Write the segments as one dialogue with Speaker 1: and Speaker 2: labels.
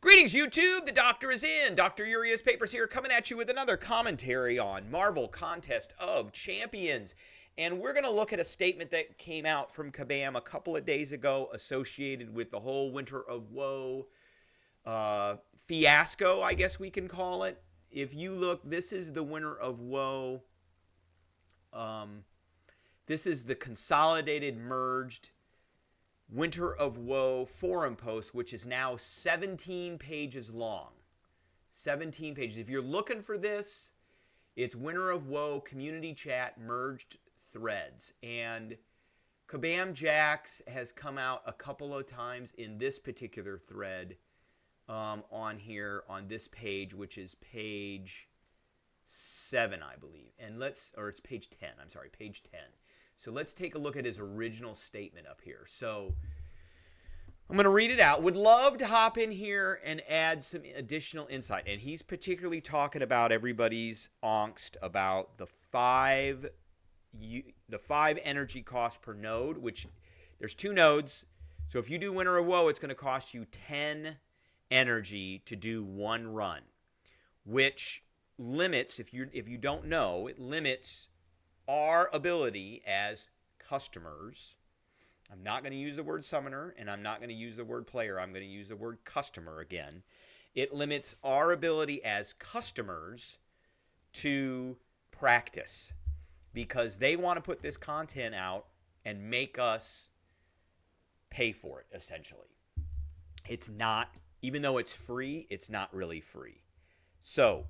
Speaker 1: Greetings, YouTube. The doctor is in. Dr. Uria's Papers here, coming at you with another commentary on Marvel Contest of Champions. And we're going to look at a statement that came out from Kabam a couple of days ago associated with the whole Winter of Woe fiasco, I guess we can call it. If you look, this is the Winter of Woe. This is the consolidated, merged Winter of Woe forum post, which is now 17 pages long. 17 pages. If you're looking for this, it's Winter of Woe community chat merged threads. And Kabam Jax has come out a couple of times in this particular thread on here, on this page, which is page 7, I believe. And it's page 10. I'm sorry, page 10. So let's take a look at his original statement up here. So I'm going to read it out. Would love to hop in here and add some additional insight. And he's particularly talking about everybody's angst about the five energy cost per node, which there's 2 nodes. So if you do Winter of Woe, it's going to cost you 10 energy to do 1 run, which limits, if you don't know, it limits our ability as customers. I'm not going to use the word summoner, and I'm not going to use the word player. I'm going to use the word customer again. It limits our ability as customers to practice because they want to put this content out and make us pay for it, essentially. It's not, even though it's free, it's not really free. So,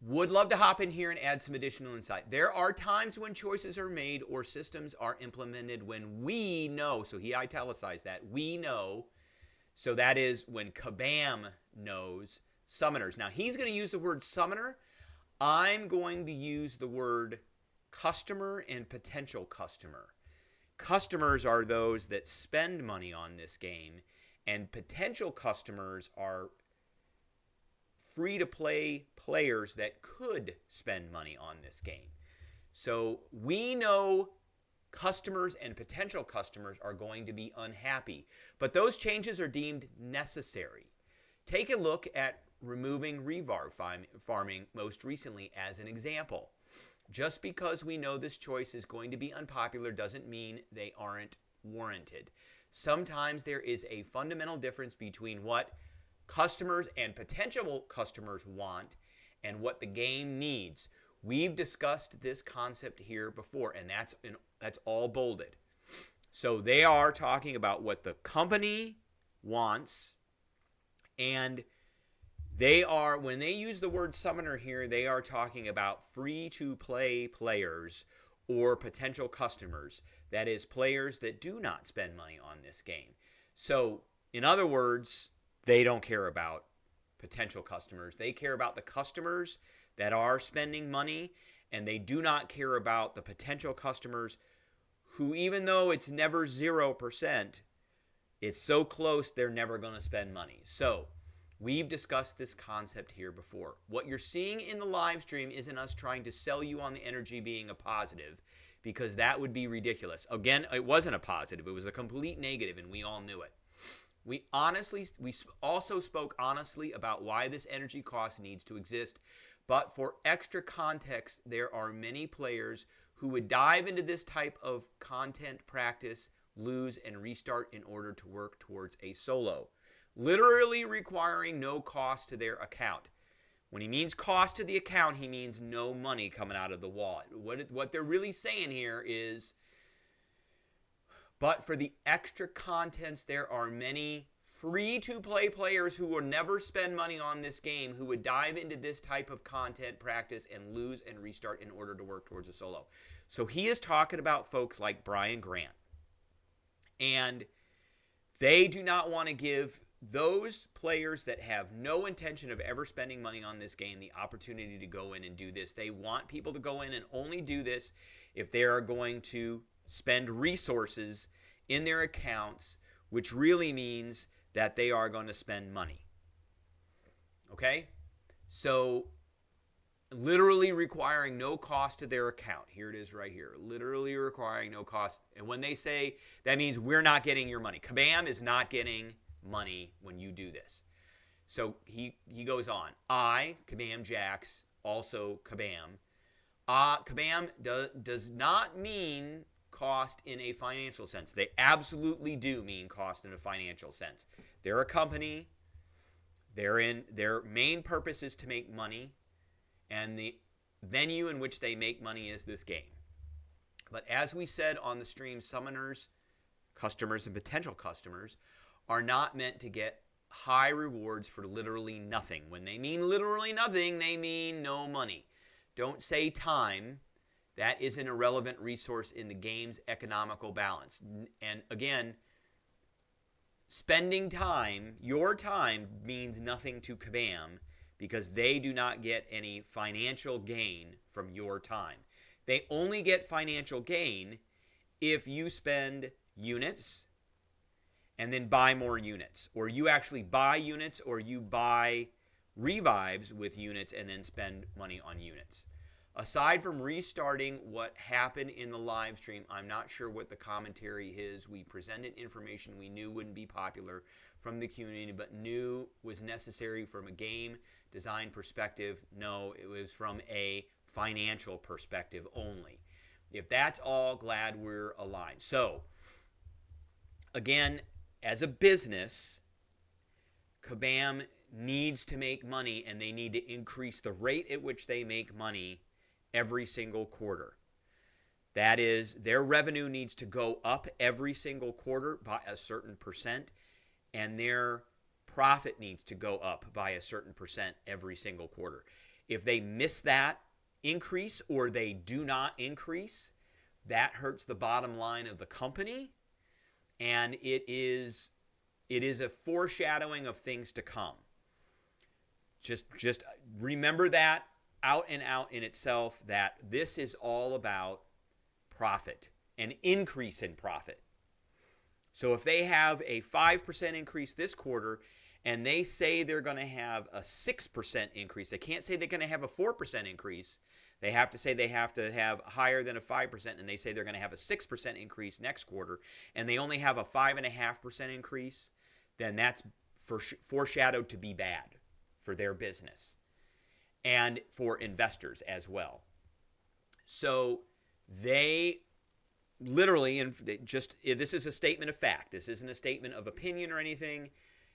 Speaker 1: would love to hop in here and add some additional insight. There are times when choices are made or systems are implemented when we know, so he italicized that, we know, so that is when Kabam knows summoners. Now, he's going to use the word summoner. I'm going to use the word customer and potential customer. Customers are those that spend money on this game, and potential customers are free-to-play players that could spend money on this game. So we know customers and potential customers are going to be unhappy, but those changes are deemed necessary. Take a look at removing revar farming most recently as an example. Just because we know this choice is going to be unpopular doesn't mean they aren't warranted. Sometimes there is a fundamental difference between what customers and potential customers want and what the game needs. We've discussed this concept here before, and that's all bolded. So they are talking about what the company wants, and they are, when they use the word summoner here, they are talking about free-to-play players or potential customers. That is, players that do not spend money on this game. So, in other words, they don't care about potential customers. They care about the customers that are spending money, and they do not care about the potential customers who, even though it's never 0%, it's so close they're never going to spend money. So we've discussed this concept here before. What you're seeing in the live stream isn't us trying to sell you on the energy being a positive, because that would be ridiculous. Again, it wasn't a positive. It was a complete negative, and we all knew it. We also spoke honestly about why this energy cost needs to exist. But for extra context, there are many players who would dive into this type of content practice, lose, and restart in order to work towards a solo, literally requiring no cost to their account. When he means cost to the account, he means no money coming out of the wallet. What they're really saying here is, but for the extra contents, there are many free-to-play players who will never spend money on this game who would dive into this type of content practice and lose and restart in order to work towards a solo. So he is talking about folks like Brian Grant. And they do not want to give those players that have no intention of ever spending money on this game the opportunity to go in and do this. They want people to go in and only do this if they are going to spend resources in their accounts, which really means that they are going to spend money. Okay? So, literally requiring no cost to their account. Here it is right here. Literally requiring no cost. And when they say, that means we're not getting your money. Kabam is not getting money when you do this. So he goes on. Kabam Jax, also Kabam. Kabam does not mean cost in a financial sense. They absolutely do mean cost in a financial sense. They're a company. Their main purpose is to make money, and the venue in which they make money is this game. But as we said on the stream, summoners, customers, and potential customers are not meant to get high rewards for literally nothing. When they mean literally nothing, they mean no money. Don't say time. That is an irrelevant resource in the game's economical balance. And again, spending time, your time, means nothing to Kabam because they do not get any financial gain from your time. They only get financial gain if you spend units and then buy more units, or you actually buy units, or you buy revives with units and then spend money on units. Aside from restarting what happened in the live stream, I'm not sure what the commentary is. We presented information we knew wouldn't be popular from the community, but knew was necessary from a game design perspective. No, it was from a financial perspective only. If that's all, glad we're aligned. So, again, as a business, Kabam needs to make money, and they need to increase the rate at which they make money every single quarter. That is, their revenue needs to go up every single quarter by a certain percent, and their profit needs to go up by a certain percent every single quarter. If they miss that increase or they do not increase, that hurts the bottom line of the company, and it is a foreshadowing of things to come. Just remember that out and out in itself, that this is all about profit, an increase in profit. So if they have a 5% increase this quarter and they say they're going to have a 6% increase, they can't say they're going to have a 4% increase. They have to say they have to have higher than a 5%, and they say they're going to have a 6% increase next quarter, and they only have a 5.5% increase, then that's foreshadowed to be bad for their business and for investors as well. So they literally, and just, this is a statement of fact. This isn't a statement of opinion or anything.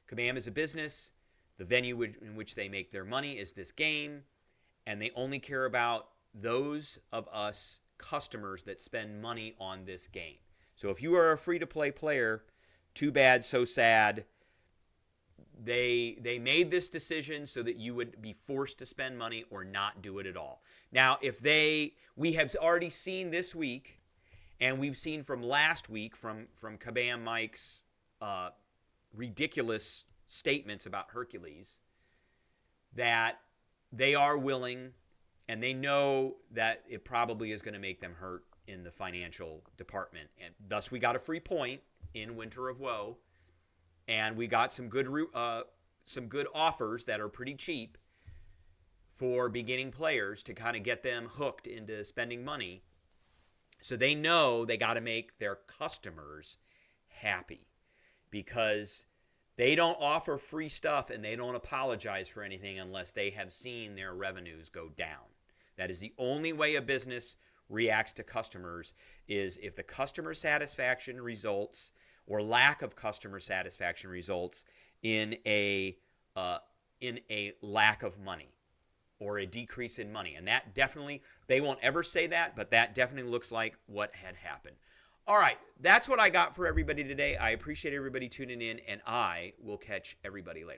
Speaker 1: Kabam is a business. The venue in which they make their money is this game, and they only care about those of us customers that spend money on this game. So if you are a free-to-play player, too bad, so sad. They made this decision so that you would be forced to spend money or not do it at all. Now, we have already seen this week, and we've seen from last week from Kabam Mike's ridiculous statements about Hercules, that they are willing and they know that it probably is going to make them hurt in the financial department. And thus we got a free point in Winter of Woe, and we got some good offers that are pretty cheap for beginning players to kind of get them hooked into spending money. So they know they got to make their customers happy, because they don't offer free stuff and they don't apologize for anything unless they have seen their revenues go down. That is the only way a business reacts to customers, is if the customer satisfaction results or lack of customer satisfaction results in a lack of money or a decrease in money. And that definitely, they won't ever say that, but that definitely looks like what had happened. All right, that's what I got for everybody today. I appreciate everybody tuning in, and I will catch everybody later.